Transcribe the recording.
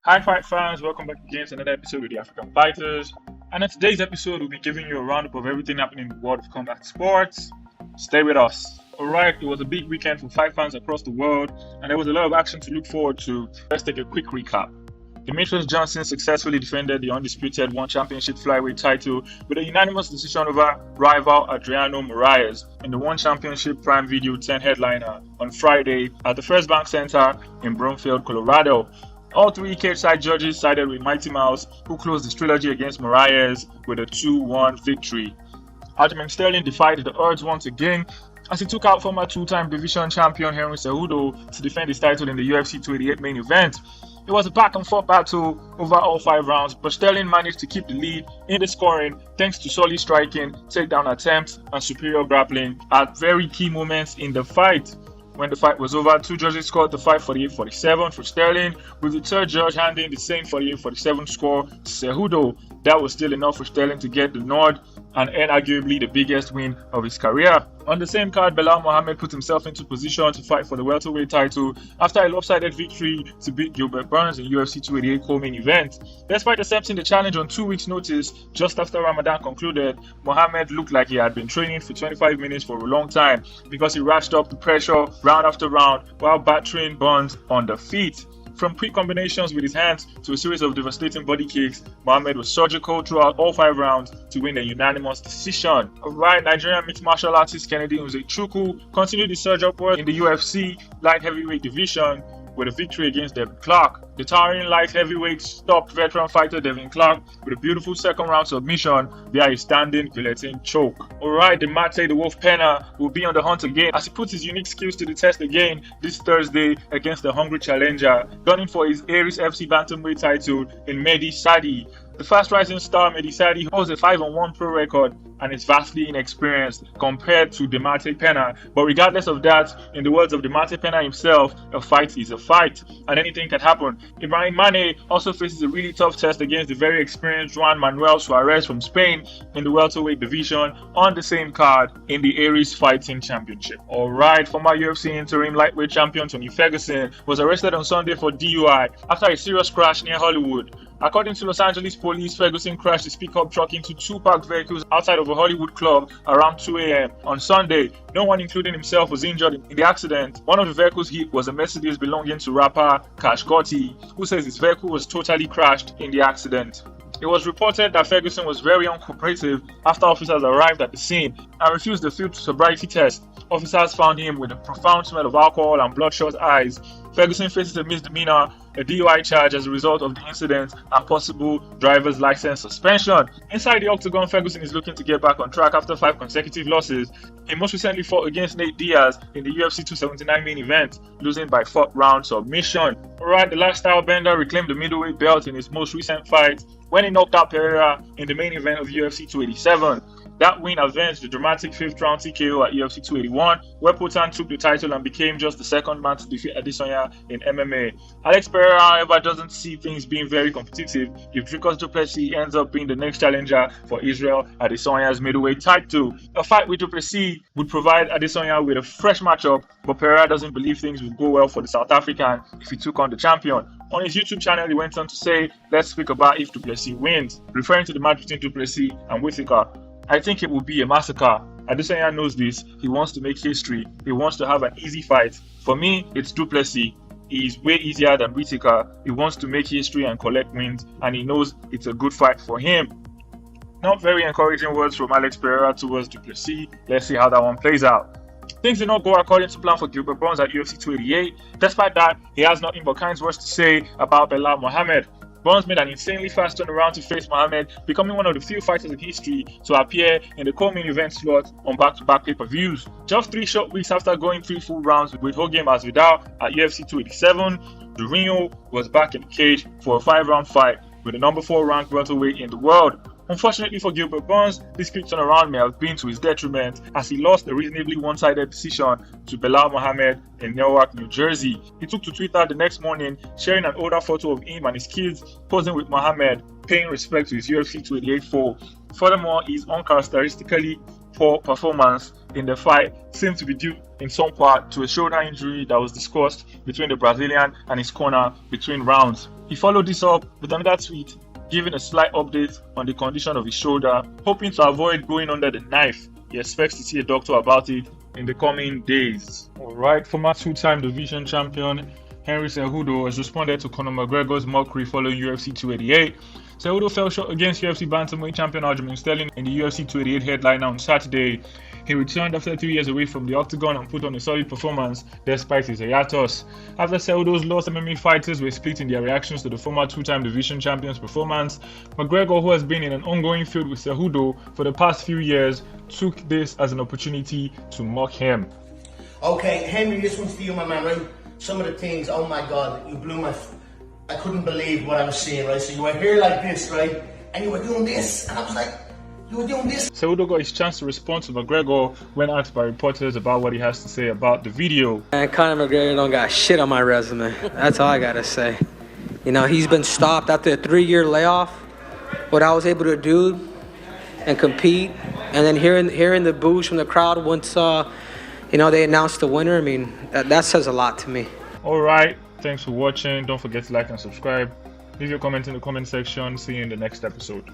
Hi fight fans, welcome back again to another episode with the African Fighters. And in today's episode, we'll be giving you a roundup of everything happening in the world of combat sports. Stay with us. Alright, it was a big weekend for fight fans across the world, and there was a lot of action to look forward to. Let's take a quick recap. Demetrius Johnson successfully defended the undisputed One Championship flyweight title with a unanimous decision over rival Adriano Moraes in the One Championship Prime Video 10 headliner on Friday at the First Bank Center in Broomfield, Colorado. All three cage-side judges sided with Mighty Mouse, who closed the trilogy against Moraes with a 2-1 victory. Aljamain Sterling defied the odds once again as he took out former two-time division champion Henry Cejudo to defend his title in the UFC 288 main event. It was a back-and-forth battle over all 5 rounds, but Sterling managed to keep the lead in the scoring thanks to solid striking, takedown attempts, and superior grappling at very key moments in the fight. When the fight was over, 2 judges scored the fight 48-47 for Sterling, with the third judge handing the same 48-47 score to Cejudo. That was still enough for Sterling to get the nod and earn arguably the biggest win of his career. On the same card, Belal Muhammad put himself into position to fight for the welterweight title after a lopsided victory to beat Gilbert Burns in UFC 288 co-main event. Despite accepting the challenge on 2 weeks' notice just after Ramadan concluded, Muhammad looked like he had been training for 25 minutes for a long time because he ratcheted up the pressure round after round while battering Burns on the feet. From quick combinations with his hands to a series of devastating body kicks, Muhammad was surgical throughout all 5 rounds to win a unanimous decision. Alright, Nigerian mixed martial artist Kennedy Nzechukwu continued his surge upward in the UFC light heavyweight division with a victory against Devin Clark. The towering light heavyweight stopped veteran fighter Devin Clark with a beautiful second round submission via a standing guillotine choke. Alright, Demarte Pena will be on the hunt again as he puts his unique skills to the test again this Thursday against the hungry challenger, gunning for his ARES FC Bantamweight title in Mehdi Sadi. The fast-rising star Mehdi Sadi holds a 5-1 pro record and is vastly inexperienced compared to Demarte Pena. But regardless of that, in the words of Demarte Pena himself, a fight is a fight and anything can happen. Ibrahim Mane also faces a really tough test against the very experienced Juan Manuel Suarez from Spain in the welterweight division on the same card in the ARES Fighting Championship. Alright, former UFC interim lightweight champion Tony Ferguson was arrested on Sunday for DUI after a serious crash near Hollywood. According to Los Angeles police, Ferguson crashed his pickup truck into 2 parked vehicles outside of a Hollywood club around 2 a.m. on Sunday. No one, including himself, was injured in the accident. One of the vehicles hit was a Mercedes belonging to rapper Cash Gotti, who says his vehicle was totally crashed in the accident. It was reported that Ferguson was very uncooperative after officers arrived at the scene and refused the field sobriety test. Officers found him with a profound smell of alcohol and bloodshot eyes. Ferguson faces a misdemeanor, a DUI charge as a result of the incident, and possible driver's license suspension. Inside the octagon, Ferguson is looking to get back on track after 5 consecutive losses. He most recently fought against Nate Diaz in the UFC 279 main event, losing by 4th round submission. Alright, the last style bender reclaimed the middleweight belt in his most recent fight when he knocked out Pereira in the main event of UFC 287. That win avenged the dramatic 5th round TKO at UFC 281, where Potan took the title and became just the second man to defeat Adesanya in MMA. Alex Pereira, however, doesn't see things being very competitive if Dricus Du Plessis ends up being the next challenger for Israel Adesanya's middleweight title. A fight with Du Plessis would provide Adesanya with a fresh matchup, but Pereira doesn't believe things would go well for the South African if he took on the champion. On his YouTube channel, he went on to say, "Let's speak about if Du Plessis wins," referring to the match between Du Plessis and Whittaker. "I think it will be a massacre. Adesanya knows this. He wants to make history. He wants to have an easy fight. For me, it's Du Plessis. He is way easier than Whittaker. He wants to make history and collect wins, and he knows it's a good fight for him." Not very encouraging words from Alex Pereira towards Du Plessis. Let's see how that one plays out. Things did not go according to plan for Gilbert Burns at UFC 288. Despite that, he has nothing but kind words to say about Belal Muhammad. Burns made an insanely fast turnaround to face Muhammad, becoming one of the few fighters in history to appear in the co-main event slot on back-to-back pay-per-views. Just 3 short weeks after going 3 full rounds with Jorge Masvidal at UFC 287, the Reno was back in the cage for a 5-round fight with the number 4 ranked welterweight in the world. Unfortunately for Gilbert Burns, this quick turnaround may have been to his detriment as he lost a reasonably one-sided decision to Belal Muhammad in Newark, New Jersey. He took to Twitter the next morning, sharing an older photo of him and his kids posing with Muhammad, paying respect to his UFC 288 foe. Furthermore, he is uncharacteristically poor performance in the fight seemed to be due in some part to a shoulder injury that was discussed between the Brazilian and his corner between rounds. He followed this up with another tweet giving a slight update on the condition of his shoulder, hoping to avoid going under the knife. He expects to see a doctor about it in the coming days. Alright, former two-time division champion Henry Cejudo has responded to Conor McGregor's mockery following UFC 288. Cejudo fell short against UFC Bantamweight champion Aljamain in the UFC 288 headliner on Saturday. He returned after 3 years away from the octagon and put on a solid performance despite his hiatus. After Cejudo's lost, MMA fighters were split in their reactions to the former two-time division champion's performance. McGregor, who has been in an ongoing feud with Cejudo for the past few years, took this as an opportunity to mock him. Okay, Henry, this one's for you, my man, right? Some of the things, oh my God, you blew my... I couldn't believe what I was seeing, right? So you were here like this, right? And you were doing this, and I was like, you were doing this. Cejudo got his chance to respond to McGregor when asked by reporters about what he has to say about the video. And Conor McGregor don't got shit on my resume. That's all I gotta say. You know, he's been stopped after a 3-year layoff. What I was able to do and compete, and then hearing the boos from the crowd once they announced the winner. I mean, that says a lot to me. Alright, thanks for watching. Don't forget to like and subscribe. Leave your comment in the comment section. See you in the next episode.